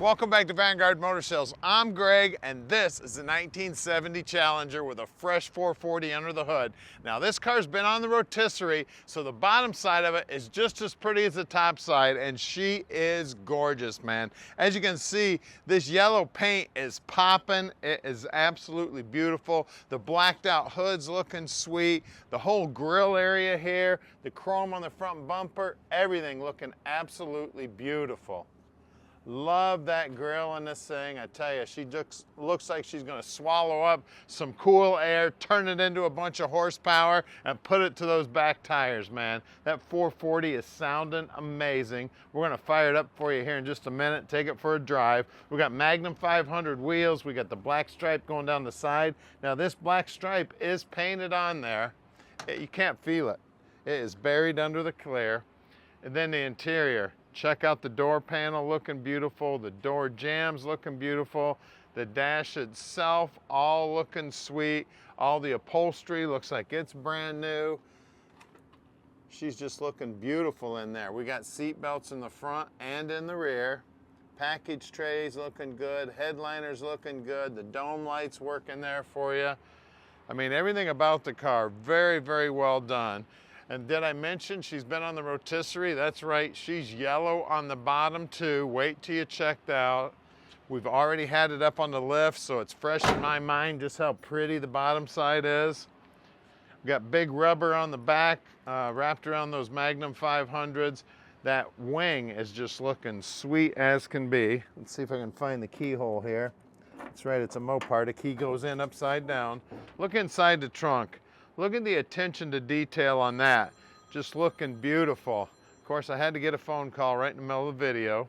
Welcome back to Vanguard Motor Sales. I'm Greg, and this is the 1970 Challenger with a fresh 440 under the hood. Now, this car's been on the rotisserie, so the bottom side of it is just as pretty as the top side, and she is gorgeous, man. As you can see, this yellow paint is popping. It is absolutely beautiful. The blacked out hood's looking sweet. The whole grille area here, the chrome on the front bumper, everything looking absolutely beautiful. Love that grill in this thing. I tell you, she just looks like she's gonna swallow up some cool air, turn it into a bunch of horsepower, and put it to those back tires, man. That 440 is sounding amazing. We're gonna fire it up for you here in just a minute, take it for a drive. We got Magnum 500 wheels. We got the black stripe going down the side. Now, this black stripe is painted on there. You can't feel it. It is buried under the clear. And then the interior. Check out the door panel, looking beautiful. The door jambs looking beautiful. The dash itself, all looking sweet. All the upholstery looks like it's brand new. She's just looking beautiful in there. We got seat belts in the front and in the rear. Package trays looking good. Headliners looking good. The dome lights working there for you. I mean, everything about the car, very, very well done. And did I mention she's been on the rotisserie? That's right, she's yellow on the bottom too. Wait till you check that out. We've already had it up on the lift, so it's fresh in my mind just how pretty the bottom side is. We've got big rubber on the back, wrapped around those Magnum 500s. That wing is just looking sweet as can be. Let's see if I can find the keyhole here. That's right, it's a Mopar. The key goes in upside down. Look inside the trunk. Look at the attention to detail on that. Just looking beautiful. Of course, I had to get a phone call right in the middle of the video.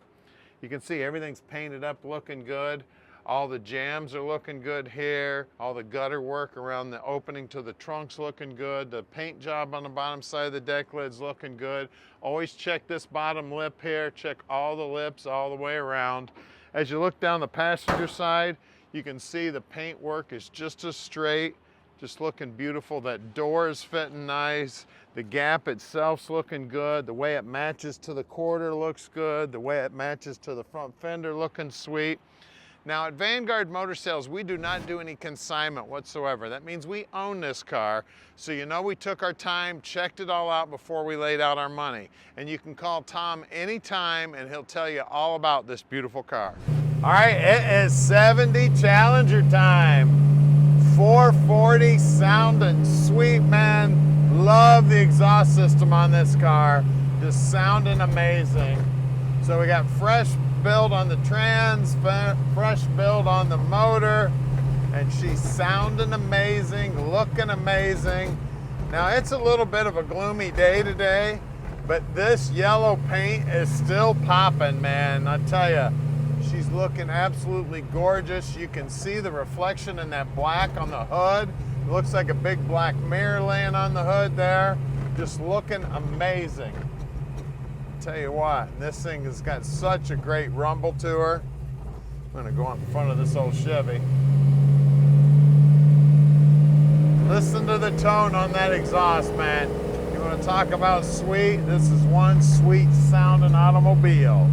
You can see everything's painted up, looking good. All the jambs are looking good here. All the gutter work around the opening to the trunk's looking good. The paint job on the bottom side of the deck lid's looking good. Always check this bottom lip here. Check all the lips all the way around. As you look down the passenger side, you can see the paint work is just as straight. Just looking beautiful. That door is fitting nice. The gap itself's looking good. The way it matches to the quarter looks good. The way it matches to the front fender looking sweet. Now at Vanguard Motor Sales, we do not do any consignment whatsoever. That means we own this car. So you know we took our time, checked it all out before we laid out our money. And you can call Tom anytime and he'll tell you all about this beautiful car. All right, it is 70 Challenger time. 440 sounding sweet, man. Love the exhaust system on this car. Just sounding amazing. So we got fresh build on the trans, fresh build on the motor, and she's sounding amazing, looking amazing. Now it's a little bit of a gloomy day today, but this yellow paint is still popping, man. I tell you. She's looking absolutely gorgeous. You can see the reflection in that black on the hood. It looks like a big black mirror laying on the hood there. Just looking amazing. Tell you what, this thing has got such a great rumble to her. I'm gonna go on in front of this old Chevy. Listen to the tone on that exhaust, man. You wanna talk about sweet? This is one sweet sounding automobile.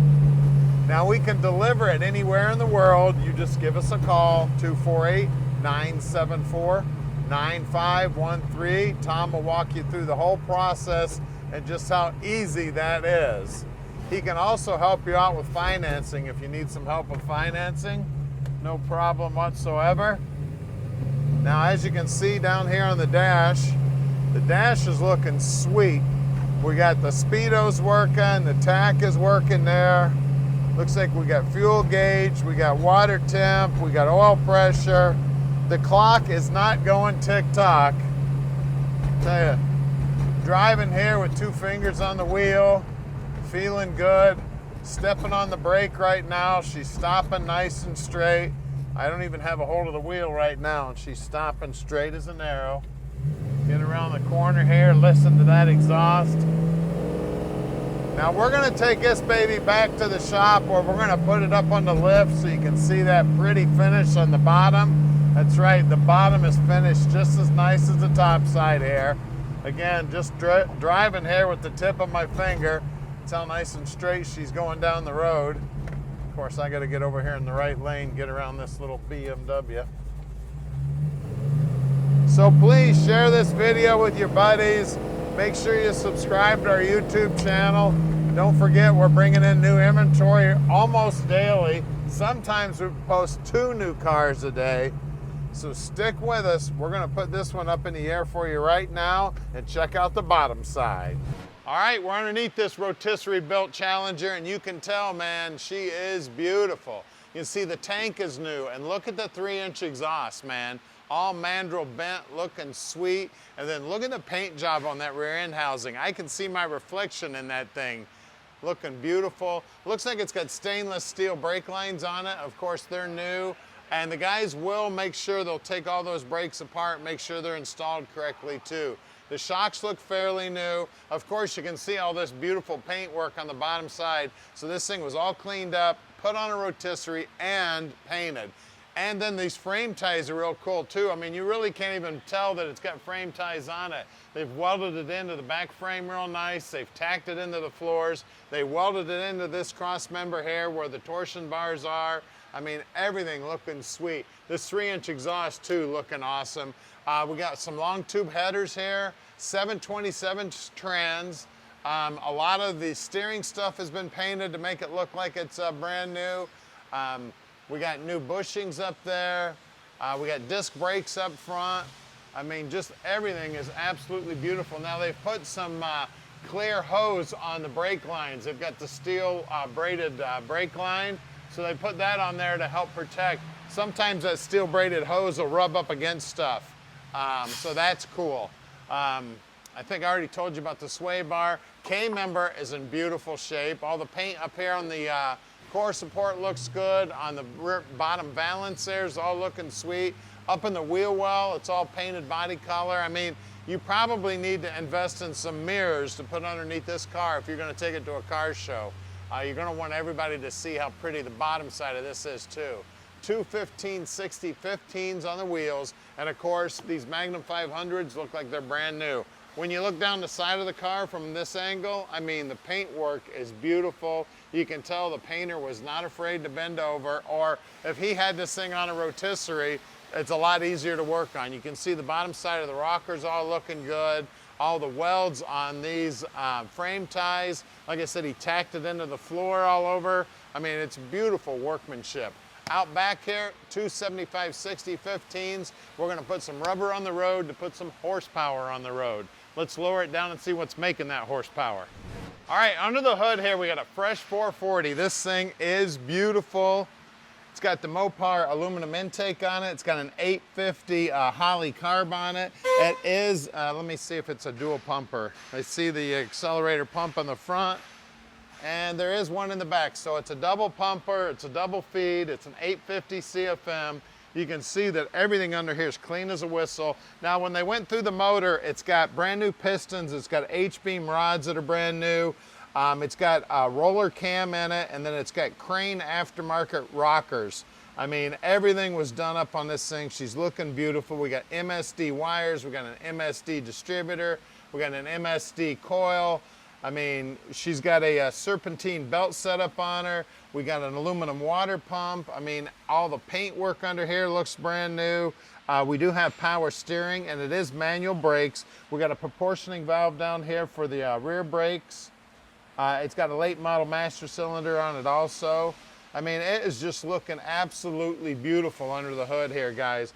Now we can deliver it anywhere in the world. You just give us a call, 248-974-9513. Tom will walk you through the whole process and just how easy that is. He can also help you out with financing if you need some help with financing. No problem whatsoever. Now as you can see down here on the dash is looking sweet. We got the speedos working, the tack is working there. Looks like we got fuel gauge, we got water temp, we got oil pressure. The clock is not going tick-tock. Tell you, driving here with 2 fingers on the wheel, feeling good. Stepping on the brake right now, she's stopping nice and straight. I don't even have a hold of the wheel right now, and she's stopping straight as an arrow. Get around the corner here, listen to that exhaust. Now we're gonna take this baby back to the shop where we're gonna put it up on the lift so you can see that pretty finish on the bottom. That's right, the bottom is finished just as nice as the top side here. Again, just driving here with the tip of my finger. That's how nice and straight she's going down the road. course, I got to get over here in the right lane, get around this little BMW. So please share this video with your buddies. Make sure you subscribe to our YouTube channel. Don't forget, we're bringing in new inventory almost daily. Sometimes we post 2 new cars a day. So stick with us. We're gonna put this one up in the air for you right now and check out the bottom side. All right, we're underneath this rotisserie built Challenger, and you can tell, man, she is beautiful. You can see the tank is new, and look at the 3-inch exhaust, man. All mandrel bent, looking sweet. And then look at the paint job on that rear end housing. I can see my reflection in that thing. Looking beautiful. Looks like it's got stainless steel brake lines on it. Of course, they're new. And the guys will make sure they'll take all those brakes apart, make sure they're installed correctly too. The shocks look fairly new. Of course, you can see all this beautiful paint work on the bottom side. So this thing was all cleaned up, put on a rotisserie, and painted. And then these frame ties are real cool too. I mean, you really can't even tell that it's got frame ties on it. They've welded it into the back frame real nice. They've tacked it into the floors. They welded it into this cross member here where the torsion bars are. I mean, everything looking sweet. This 3-inch exhaust too, looking awesome. We got some long tube headers here, 727 trans. A lot of the steering stuff has been painted to make it look like it's brand new. We got new bushings up there. We got disc brakes up front. I mean, just everything is absolutely beautiful. Now they've put some clear hose on the brake lines. They've got the steel braided brake line. So they put that on there to help protect. Sometimes that steel braided hose will rub up against stuff. So that's cool. I think I already told you about the sway bar. K-member is in beautiful shape. All the paint up here on the core support looks good. On the rear, bottom valance there is all looking sweet. Up in the wheel well, it's all painted body color. I mean, you probably need to invest in some mirrors to put underneath this car if you're gonna take it to a car show. You're gonna want everybody to see how pretty the bottom side of this is too. 2 1560 15s on the wheels, and of course, these Magnum 500s look like they're brand new. When you look down the side of the car from this angle, I mean, the paint work is beautiful. You can tell the painter was not afraid to bend over, or if he had this thing on a rotisserie, it's a lot easier to work on. You can see the bottom side of the rockers all looking good. All the welds on these frame ties. Like I said, he tacked it into the floor all over. I mean, it's beautiful workmanship. Out back here, 2 75/60 15s. We're gonna put some rubber on the road to put some horsepower on the road. Let's lower it down and see what's making that horsepower. All right, under the hood here, we got a fresh 440. This thing is beautiful. It's got the Mopar aluminum intake on it. It's got an 850 Holley carb on it. It is, let me see if it's a dual pumper. I see the accelerator pump on the front, and there is one in the back. So it's a double pumper, it's a double feed, it's an 850 CFM. You can see that everything under here is clean as a whistle. Now, when they went through the motor, it's got brand new pistons, it's got H-beam rods that are brand new. It's got a roller cam in it, and then it's got Crane aftermarket rockers. I mean, everything was done up on this thing. She's looking beautiful. We got MSD wires, we got an MSD distributor, we got an MSD coil. I mean, she's got a serpentine belt setup on her. We got an aluminum water pump. I mean, all the paint work under here looks brand new. We do have power steering, and it is manual brakes. We got a proportioning valve down here for the rear brakes. It's got a late model master cylinder on it also. I mean, it is just looking absolutely beautiful under the hood here, guys.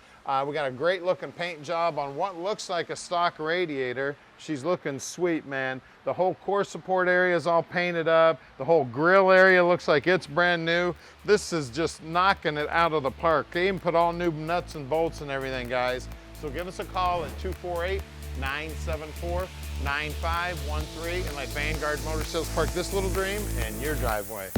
We got a great looking paint job on what looks like a stock radiator. She's looking sweet, man. The whole core support area is all painted up. The whole grill area looks like it's brand new. This is just knocking it out of the park. They even put all new nuts and bolts and everything, guys. So give us a call at 248-974-9513 and let Vanguard Motor Sales park this little dream in your driveway.